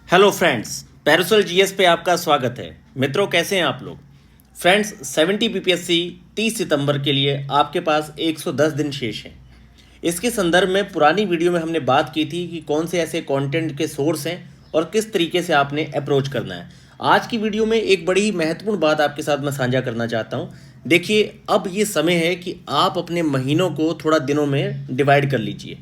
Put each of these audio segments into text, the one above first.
Hello friends, parasol GS पे आपका स्वागत है। मित्रों, कैसे हैं आप लोग? फ्रेंड्स, 70 बीपीएससी 30 सितंबर के लिए आपके पास 110 दिन शेष हैं। इसके संदर्भ में पुरानी वीडियो में हमने बात की थी कि कौन से ऐसे कंटेंट के सोर्स हैं और किस तरीके से आपने अप्रोच करना है। आज की वीडियो में एक बड़ी ही महत्वपूर्ण बात आपके साथ मैं साझा करना चाहता हूँ। देखिए, अब ये समय है कि आप अपने महीनों को थोड़ा दिनों में डिवाइड कर लीजिए।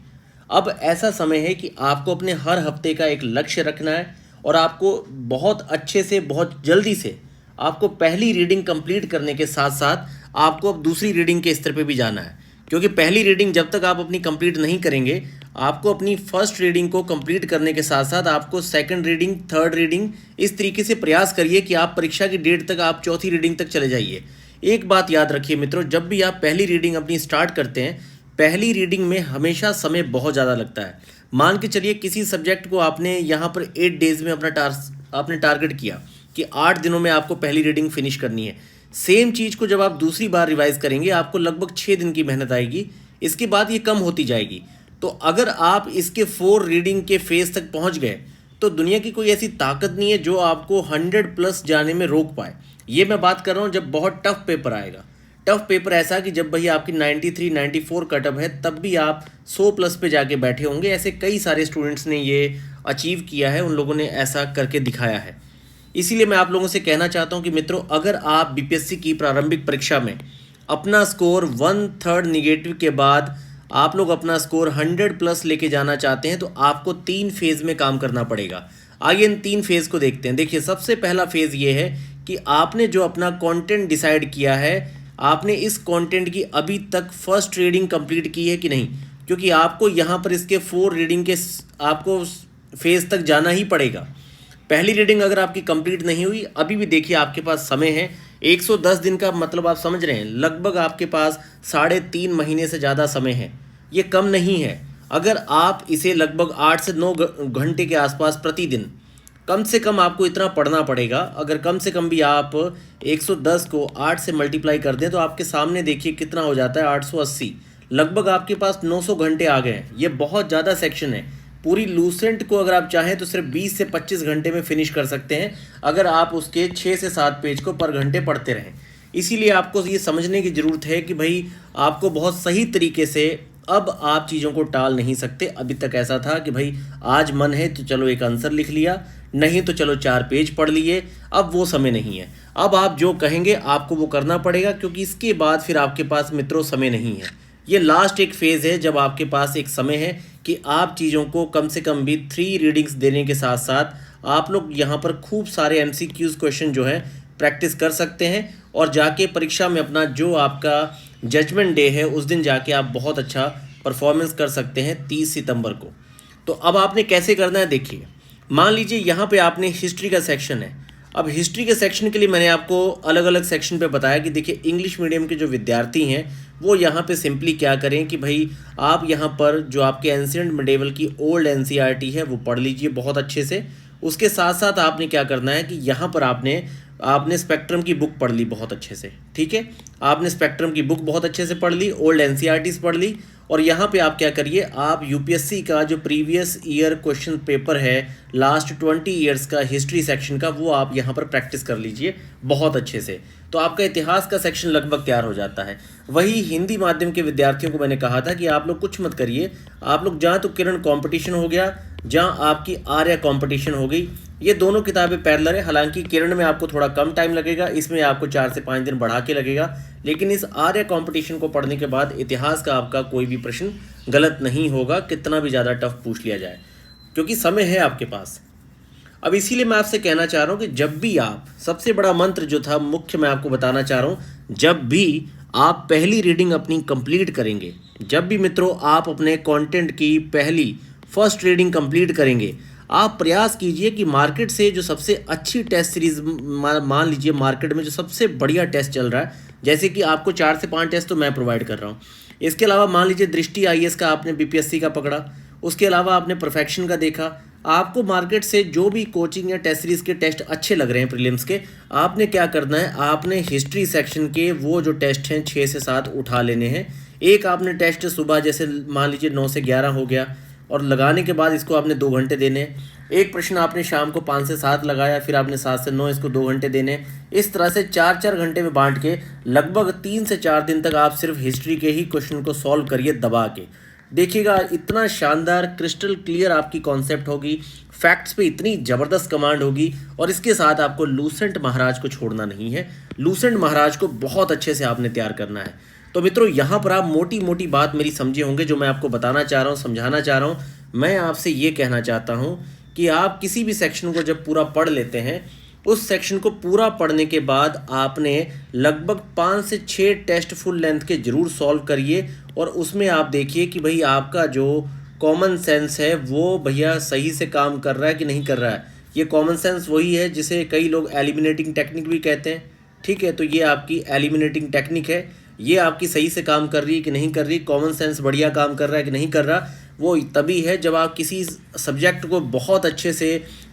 अब ऐसा समय है कि आपको अपने हर हफ्ते का एक लक्ष्य रखना है और आपको बहुत अच्छे से, बहुत जल्दी से आपको पहली रीडिंग कंप्लीट करने के साथ साथ आपको अब दूसरी रीडिंग के स्तर पे भी जाना है। क्योंकि पहली रीडिंग जब तक आप अपनी कंप्लीट नहीं करेंगे, आपको अपनी फर्स्ट रीडिंग को कंप्लीट करने के साथ साथ आपको सेकंड रीडिंग, थर्ड रीडिंग, इस तरीके से प्रयास करिए कि आप परीक्षा की डेट तक आप चौथी रीडिंग तक चले जाइए। एक बात याद रखिए मित्रों, जब भी आप पहली रीडिंग अपनी स्टार्ट करते हैं, पहली रीडिंग में हमेशा समय बहुत ज़्यादा लगता है। मान के चलिए किसी सब्जेक्ट को आपने यहाँ पर 8 डेज़ में आपने टारगेट किया कि 8 दिनों में आपको पहली रीडिंग फिनिश करनी है। सेम चीज़ को जब आप दूसरी बार रिवाइज करेंगे, आपको लगभग 6 दिन की मेहनत आएगी। इसके बाद ये कम होती जाएगी। तो अगर आप इसके 4 रीडिंग के फेज तक पहुँच गए तो दुनिया की कोई ऐसी ताकत नहीं है जो आपको 100+ जाने में रोक पाए। ये मैं बात कर रहा हूँ जब बहुत टफ पेपर आएगा। टफ पेपर ऐसा कि जब भाई आपकी 93, 94 कटअप है, तब भी आप 100+ पे जाके बैठे होंगे। ऐसे कई सारे स्टूडेंट्स ने ये अचीव किया है, उन लोगों ने ऐसा करके दिखाया है। इसीलिए मैं आप लोगों से कहना चाहता हूं कि मित्रों, अगर आप बीपीएससी की प्रारंभिक परीक्षा में अपना स्कोर 1/3 निगेटिव के बाद आप लोग अपना स्कोर 100+ लेके जाना चाहते हैं तो आपको 3 फेज़ में काम करना पड़ेगा। आइए इन 3 फेज़ को देखते हैं। देखिए, सबसे पहला फेज़ ये है कि आपने जो अपना कंटेंट डिसाइड किया है, आपने इस कंटेंट की अभी तक फर्स्ट रीडिंग कंप्लीट की है कि नहीं। क्योंकि आपको यहाँ पर इसके 4 रीडिंग के आपको फेज़ तक जाना ही पड़ेगा। पहली रीडिंग अगर आपकी कंप्लीट नहीं हुई, अभी भी देखिए आपके पास समय है। 110 दिन का मतलब आप समझ रहे हैं, लगभग आपके पास 3.5 महीने से ज़्यादा समय है। ये कम नहीं है। अगर आप इसे लगभग 8 से 9 घंटे के आसपास प्रतिदिन, कम से कम आपको इतना पढ़ना पड़ेगा। अगर कम से कम भी आप 110 को 8 से मल्टीप्लाई कर दें तो आपके सामने देखिए कितना हो जाता है, 880। लगभग आपके पास 900 घंटे आ गए हैं। ये बहुत ज़्यादा सेक्शन है। पूरी लूसेंट को अगर आप चाहें तो सिर्फ 20 से 25 घंटे में फिनिश कर सकते हैं, अगर आप उसके 6 से 7 पेज को पर घंटे पढ़ते रहें। इसीलिए आपको ये समझने की ज़रूरत है कि भाई आपको बहुत सही तरीके से अब आप चीज़ों को टाल नहीं सकते। अभी तक ऐसा था कि भाई आज मन है तो चलो एक आंसर लिख लिया, नहीं तो चलो 4 पेज पढ़ लिए। अब वो समय नहीं है। अब आप जो कहेंगे आपको वो करना पड़ेगा, क्योंकि इसके बाद फिर आपके पास मित्रों समय नहीं है। ये लास्ट एक फेज़ है जब आपके पास एक समय है कि आप चीज़ों को कम से कम भी 3 रीडिंग्स देने के साथ साथ आप लोग यहाँ पर खूब सारे MCQs क्वेश्चन जो है प्रैक्टिस कर सकते हैं और जाके परीक्षा में अपना जो आपका जजमेंट डे है उस दिन जाके आप बहुत अच्छा परफॉर्मेंस कर सकते हैं 30 सितंबर को। तो अब आपने कैसे करना है, देखिए। मान लीजिए यहाँ पे आपने हिस्ट्री का सेक्शन है। अब हिस्ट्री के सेक्शन के लिए मैंने आपको अलग अलग सेक्शन पे बताया कि देखिए, इंग्लिश मीडियम के जो विद्यार्थी हैं वो यहाँ पे सिंपली क्या करें कि भाई आप यहाँ पर जो आपके एंशिएंट मिडेवल की ओल्ड NCERT है वो पढ़ लीजिए बहुत अच्छे से। उसके साथ साथ आपने क्या करना है कि यहाँ पर आपने स्पेक्ट्रम की बुक पढ़ ली बहुत अच्छे से, ठीक है। आपने स्पेक्ट्रम की बुक बहुत अच्छे से पढ़ ली, ओल्ड NCERTs पढ़ ली। और यहाँ पे आप क्या करिए, आप यूपीएससी का जो प्रीवियस ईयर क्वेश्चन पेपर है लास्ट 20 ईयर्स का हिस्ट्री सेक्शन का, वो आप यहाँ पर प्रैक्टिस कर लीजिए बहुत अच्छे से। तो आपका इतिहास का सेक्शन लगभग तैयार हो जाता है। वही हिंदी माध्यम के विद्यार्थियों को मैंने कहा था कि आप लोग कुछ मत करिए, आप लोग जहाँ तो किरण कंपटीशन हो गया, जहाँ आपकी आर्या कंपटीशन हो गई, ये दोनों किताबें पैरेलल है। हालांकि किरण में आपको थोड़ा कम टाइम लगेगा, इसमें आपको 4 से 5 दिन बढ़ा के लगेगा। लेकिन इस आर्य कंपटीशन को पढ़ने के बाद इतिहास का आपका कोई भी प्रश्न गलत नहीं होगा, कितना भी ज़्यादा टफ पूछ लिया जाए, क्योंकि समय है आपके पास। अब इसीलिए मैं आपसे कहना चाह रहा हूँ कि जब भी आप, सबसे बड़ा मंत्र जो था मुख्य मैं आपको बताना चाह रहा हूँ, जब भी आप पहली रीडिंग अपनी कंप्लीट करेंगे, जब भी मित्रों आप अपने कंटेंट की फर्स्ट रीडिंग कंप्लीट करेंगे, आप प्रयास कीजिए कि मार्केट से जो सबसे अच्छी टेस्ट सीरीज, मान लीजिए मार्केट में जो सबसे बढ़िया टेस्ट चल रहा है, जैसे कि आपको 4 से 5 टेस्ट तो मैं प्रोवाइड कर रहा हूँ। इसके अलावा मान लीजिए दृष्टि IAS का आपने BPSC का पकड़ा, उसके अलावा आपने परफेक्शन का देखा। आपको मार्केट से जो भी कोचिंग या टेस्ट सीरीज के टेस्ट अच्छे लग रहे हैं प्रीलिम्स के, आपने क्या करना है, आपने हिस्ट्री सेक्शन के वो जो टेस्ट हैं 6 से 7 उठा लेने हैं। एक आपने टेस्ट सुबह जैसे मान लीजिए 9 से 11 हो गया, और लगाने के बाद इसको आपने 2 घंटे देने हैं। एक प्रश्न आपने शाम को 5 से 7 लगाया, फिर आपने 7 से 9 इसको 2 घंटे देने, इस तरह से 4-4 घंटे में बांट के लगभग 3 से 4 दिन तक आप सिर्फ हिस्ट्री के ही क्वेश्चन को सॉल्व करिए दबा के। देखिएगा इतना शानदार क्रिस्टल क्लियर आपकी कॉन्सेप्ट होगी, फैक्ट्स पे इतनी ज़बरदस्त कमांड होगी, और इसके साथ आपको लूसेंट महाराज को छोड़ना नहीं है। लूसेंट महाराज को बहुत अच्छे से आपने तैयार करना है। तो मित्रों यहाँ पर आप मोटी मोटी बात मेरी समझे होंगे जो मैं आपको बताना चाह रहा हूँ, समझाना चाह रहा हूँ। मैं आपसे ये कहना चाहता हूँ कि आप किसी भी सेक्शन को जब पूरा पढ़ लेते हैं, उस सेक्शन को पूरा पढ़ने के बाद आपने लगभग 5 से 6 टेस्ट फुल लेंथ के ज़रूर सॉल्व करिए, और उसमें आप देखिए कि भाई आपका जो कॉमन सेंस है वो भैया सही से काम कर रहा है कि नहीं कर रहा है। ये कॉमन सेंस वही है जिसे कई लोग एलिमिनेटिंग टेक्निक भी कहते हैं, ठीक है। तो ये आपकी एलिमिनेटिंग टेक्निक है, ये आपकी सही से काम कर रही है कि नहीं कर रही, कॉमन सेंस बढ़िया काम कर रहा है कि नहीं कर रहा, वो तभी है जब आप किसी सब्जेक्ट को बहुत अच्छे से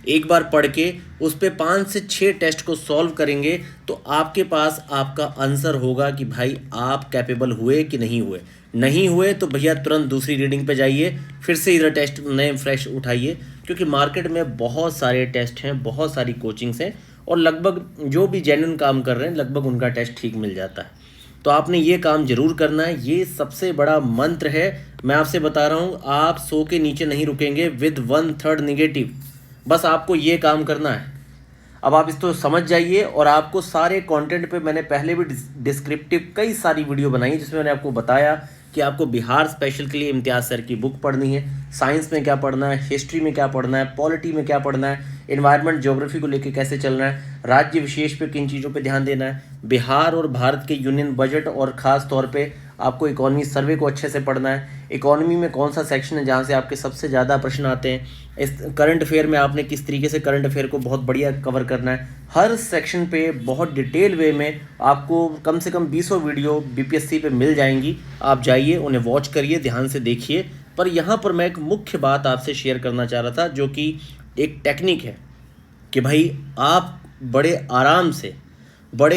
एक बार पढ़ के उस पर 5 से 6 टेस्ट को सॉल्व करेंगे, तो आपके पास आपका आंसर होगा कि भाई आप कैपेबल हुए कि नहीं हुए। नहीं हुए तो भैया तुरंत दूसरी रीडिंग पे जाइए, फिर से इधर टेस्ट नए फ्रेश उठाइए, क्योंकि मार्केट में बहुत सारे टेस्ट हैं, बहुत सारी कोचिंग्स हैं, और लगभग जो भी जेन्युइन काम कर रहे हैं लगभग उनका टेस्ट ठीक मिल जाता है। तो आपने ये काम जरूर करना है, ये सबसे बड़ा मंत्र है। मैं आपसे बता रहा हूँ, आप 100 के नीचे नहीं रुकेंगे विद 1/3 नेगेटिव, बस आपको ये काम करना है। अब आप इसको समझ जाइए, और आपको सारे कंटेंट पे मैंने पहले भी डिस्क्रिप्टिव कई सारी वीडियो बनाई जिसमें मैंने आपको बताया कि आपको बिहार स्पेशल के लिए इम्तियाज़ सर की बुक पढ़नी है, साइंस में क्या पढ़ना है, हिस्ट्री में क्या पढ़ना है, पॉलिटी में क्या पढ़ना है, एनवायरनमेंट ज्योग्राफी को लेके कैसे चलना है, राज्य विशेष पे किन चीज़ों पे ध्यान देना है, बिहार और भारत के यूनियन बजट, और ख़ास तौर पे आपको इकोनॉमी सर्वे को अच्छे से पढ़ना है। इकोनॉमी में कौन सा सेक्शन है जहाँ से आपके सबसे ज़्यादा प्रश्न आते हैं, इस करंट अफेयर में आपने किस तरीके से करंट अफेयर को बहुत बढ़िया कवर करना है। हर सेक्शन पे बहुत डिटेल वे में आपको कम से कम 20 वीडियो बीपीएससी पे मिल जाएंगी। आप जाइए, उन्हें वॉच करिए, ध्यान से देखिए। पर यहाँ पर मैं एक मुख्य बात आपसे शेयर करना चाह रहा था, जो कि एक टेक्निक है कि भाई आप बड़े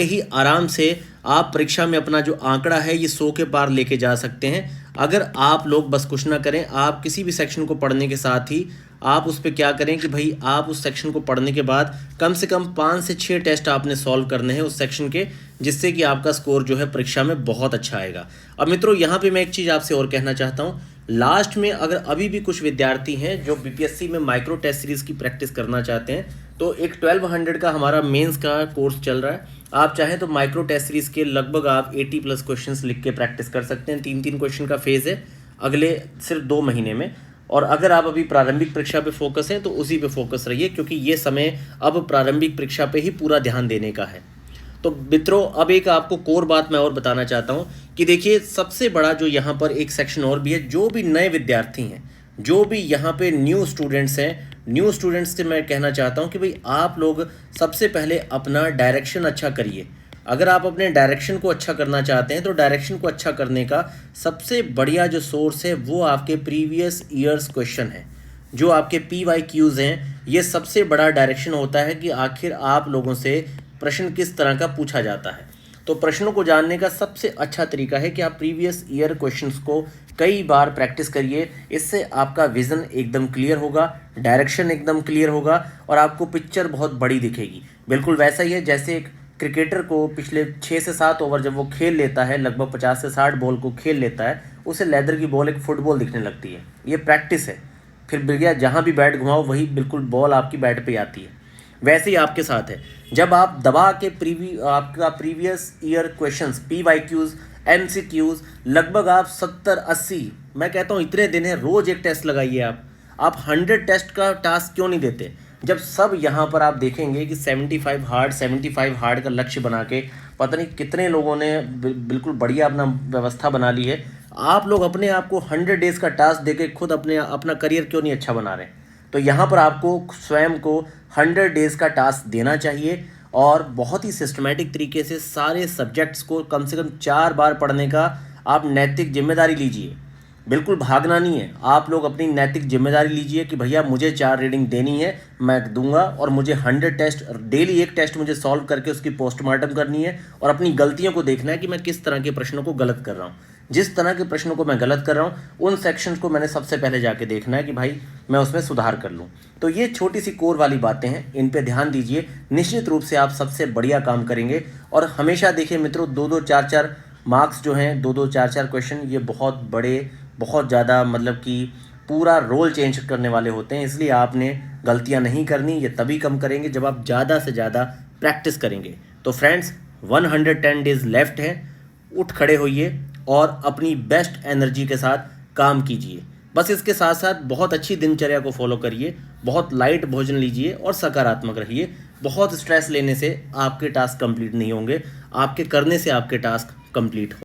ही आराम से आप परीक्षा में अपना जो आंकड़ा है ये 100 के पार लेके जा सकते हैं, अगर आप लोग बस कुछ ना करें। आप किसी भी सेक्शन को पढ़ने के साथ ही आप उस पर क्या करें कि भाई आप उस सेक्शन को पढ़ने के बाद कम से कम 5 से 6 टेस्ट आपने सॉल्व करने हैं उस सेक्शन के, जिससे कि आपका स्कोर जो है परीक्षा में बहुत अच्छा आएगा। अब मित्रों यहाँ पे मैं एक चीज़ आपसे और कहना चाहता हूँ, लास्ट में अगर अभी भी कुछ विद्यार्थी हैं जो बीपीएससी में माइक्रो टेस्ट सीरीज़ की प्रैक्टिस करना चाहते हैं, तो एक 1200 का हमारा मेंस का कोर्स चल रहा है। आप चाहें तो माइक्रो टेस्ट सीरीज़ के लगभग आप 80+ क्वेश्चंस लिख के प्रैक्टिस कर सकते हैं। 3-3 क्वेश्चन का फेज़ है अगले सिर्फ 2 महीने में। और अगर आप अभी प्रारंभिक परीक्षा पे फोकस हैं तो उसी पे फोकस रहिए, क्योंकि ये समय अब प्रारंभिक परीक्षा पे ही पूरा ध्यान देने का है। तो मित्रों अब एक आपको कोर बात मैं और बताना चाहता हूँ कि देखिए सबसे बड़ा जो यहाँ पर एक सेक्शन और भी है, जो भी नए विद्यार्थी हैं, जो भी यहाँ पे न्यू स्टूडेंट्स हैं, न्यू स्टूडेंट्स से मैं कहना चाहता हूँ कि भाई आप लोग सबसे पहले अपना डायरेक्शन अच्छा करिए। अगर आप अपने डायरेक्शन को अच्छा करना चाहते हैं तो डायरेक्शन को अच्छा करने का सबसे बढ़िया जो सोर्स है वो आपके प्रीवियस ईयर्स क्वेश्चन है, जो आपके PYQs हैं। ये सबसे बड़ा डायरेक्शन होता है कि आखिर आप लोगों से प्रश्न किस तरह का पूछा जाता है। तो प्रश्नों को जानने का सबसे अच्छा तरीका है कि आप प्रीवियस ईयर क्वेश्चंस को कई बार प्रैक्टिस करिए। इससे आपका विज़न एकदम क्लियर होगा, डायरेक्शन एकदम क्लियर होगा, और आपको पिक्चर बहुत बड़ी दिखेगी। बिल्कुल वैसा ही है जैसे एक क्रिकेटर को पिछले 6 से 7 ओवर जब वो खेल लेता है, लगभग 50 से 60 बॉल को खेल लेता है, उसे लेदर की बॉल एक फुटबॉल दिखने लगती है। ये प्रैक्टिस है। फिर भैया जहाँ भी बैट घुमाओ वही बिल्कुल बॉल आपकी बैट पे आती है। वैसे ही आपके साथ है, जब आप दबा के आपका previous year questions, PYQs, MCQs लगभग आप 70-80, मैं कहता हूँ इतने दिन है, रोज़ एक टेस्ट लगाइए। आप 100 टेस्ट का टास्क क्यों नहीं देते? जब सब यहाँ पर आप देखेंगे कि 75 हार्ड का लक्ष्य बना के पता नहीं कितने लोगों ने बिल्कुल बढ़िया अपना व्यवस्था बना ली है, आप लोग अपने आप को 100 डेज़ का टास्क देके खुद अपना करियर क्यों नहीं अच्छा बना रहे? तो यहाँ पर आपको स्वयं को 100 डेज़ का टास्क देना चाहिए, और बहुत ही सिस्टमेटिक तरीके से सारे सब्जेक्ट्स को कम से कम 4 बार पढ़ने का आप नैतिक जिम्मेदारी लीजिए। बिल्कुल भागना नहीं है, आप लोग अपनी नैतिक जिम्मेदारी लीजिए कि भैया मुझे 4 रीडिंग देनी है, मैं दूंगा, और मुझे 100 टेस्ट डेली एक टेस्ट मुझे सॉल्व करके उसकी पोस्टमार्टम करनी है, और अपनी गलतियों को देखना है कि मैं किस तरह के प्रश्नों को गलत कर रहा हूँ। जिस तरह के प्रश्नों को मैं गलत कर रहा हूँ उन सेक्शंस को मैंने सबसे पहले जाके देखना है कि भाई मैं उसमें सुधार कर लूँ। तो ये छोटी सी कोर वाली बातें हैं, इन पे ध्यान दीजिए, निश्चित रूप से आप सबसे बढ़िया काम करेंगे। और हमेशा देखिए मित्रों, 2-2 4-4 मार्क्स जो हैं, 2-2 4-4 क्वेश्चन, ये बहुत बड़े, बहुत ज़्यादा मतलब कि पूरा रोल चेंज करने वाले होते हैं। इसलिए आपने गलतियां नहीं करनी, ये तभी कम करेंगे जब आप ज़्यादा से ज़्यादा प्रैक्टिस करेंगे। तो फ्रेंड्स 110 डेज लेफ्ट है, उठ खड़े होइए और अपनी बेस्ट एनर्जी के साथ काम कीजिए। बस इसके साथ साथ बहुत अच्छी दिनचर्या को फॉलो करिए, बहुत लाइट भोजन लीजिए और सकारात्मक रहिए। बहुत स्ट्रेस लेने से आपके टास्क कंप्लीट नहीं होंगे, आपके करने से आपके टास्क कंप्लीट